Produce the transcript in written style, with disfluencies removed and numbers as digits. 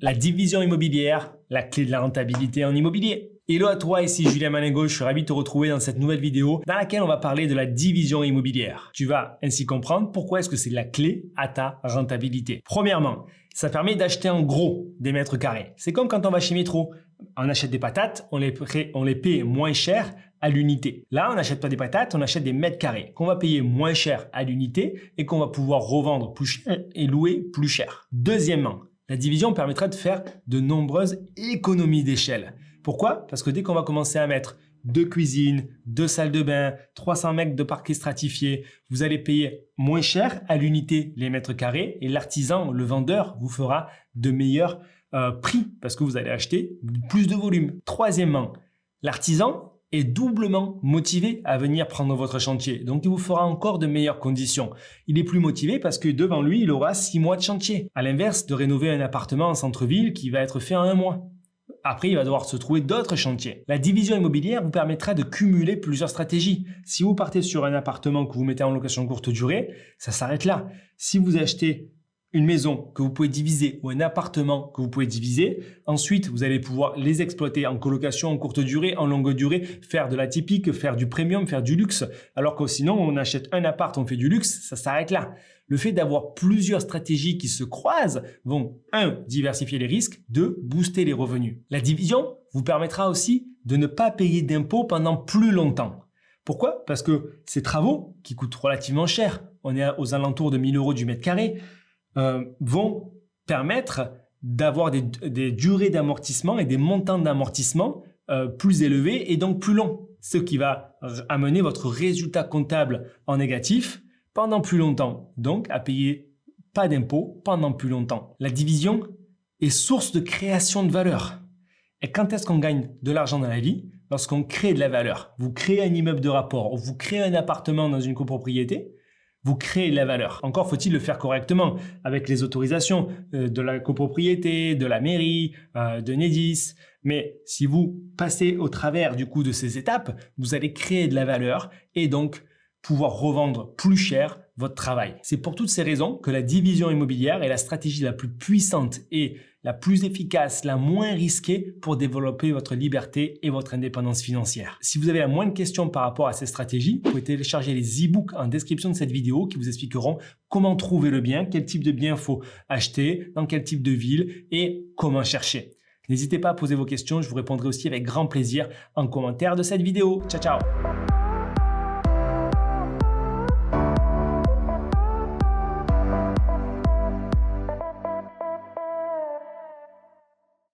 La division immobilière, la clé de la rentabilité en immobilier. Hello à toi, ici Julien Maningo, je suis ravi de te retrouver dans cette nouvelle vidéo dans laquelle on va parler de la division immobilière. Tu vas ainsi comprendre pourquoi est-ce que c'est la clé à ta rentabilité. Premièrement, ça permet d'acheter en gros des mètres carrés. C'est comme quand on va chez Métro, on achète des patates, on les paye moins cher à l'unité. Là, on n'achète pas des patates, on achète des mètres carrés qu'on va payer moins cher à l'unité et qu'on va pouvoir revendre plus cher et louer plus cher. Deuxièmement, la division permettra de faire de nombreuses économies d'échelle. Pourquoi? Parce que dès qu'on va commencer à mettre 2 cuisines, 2 salles de bain, 300 mètres de parquet stratifié, vous allez payer moins cher à l'unité les mètres carrés et l'artisan, le vendeur, vous fera de meilleurs prix parce que vous allez acheter plus de volume. Troisièmement, l'artisan est doublement motivé à venir prendre votre chantier. Donc, il vous fera encore de meilleures conditions. Il est plus motivé parce que devant lui, il aura 6 mois de chantier. À l'inverse de rénover un appartement en centre-ville qui va être fait en 1 mois. Après, il va devoir se trouver d'autres chantiers. La division immobilière vous permettra de cumuler plusieurs stratégies. Si vous partez sur un appartement que vous mettez en location courte durée, ça s'arrête là. Si vous achetez une maison que vous pouvez diviser ou un appartement que vous pouvez diviser. Ensuite, vous allez pouvoir les exploiter en colocation, en courte durée, en longue durée, faire de l'atypique, faire du premium, faire du luxe. Alors que sinon, on achète un appart, on fait du luxe, ça s'arrête là. Le fait d'avoir plusieurs stratégies qui se croisent vont, 1, diversifier les risques, 2, booster les revenus. La division vous permettra aussi de ne pas payer d'impôts pendant plus longtemps. Pourquoi? Parce que ces travaux, qui coûtent relativement cher, on est aux alentours de 1 000 € du mètre carré, vont permettre d'avoir des durées d'amortissement et des montants d'amortissement plus élevés et donc plus longs. Ce qui va amener votre résultat comptable en négatif pendant plus longtemps. Donc, à payer pas d'impôts pendant plus longtemps. La division est source de création de valeur. Et quand est-ce qu'on gagne de l'argent dans la vie? Lorsqu'on crée de la valeur. Vous créez un immeuble de rapport, ou vous créez un appartement dans une copropriété, vous créez de la valeur. Encore faut-il le faire correctement avec les autorisations de la copropriété, de la mairie, de Nedis. Mais si vous passez au travers du coup de ces étapes, vous allez créer de la valeur et donc pouvoir revendre plus cher votre travail. C'est pour toutes ces raisons que la division immobilière est la stratégie la plus puissante et la plus efficace, la moins risquée pour développer votre liberté et votre indépendance financière. Si vous avez la moindre question par rapport à ces stratégies, vous pouvez télécharger les e-books en description de cette vidéo qui vous expliqueront comment trouver le bien, quel type de bien il faut acheter, dans quel type de ville et comment chercher. N'hésitez pas à poser vos questions, je vous répondrai aussi avec grand plaisir en commentaire de cette vidéo. Ciao, ciao!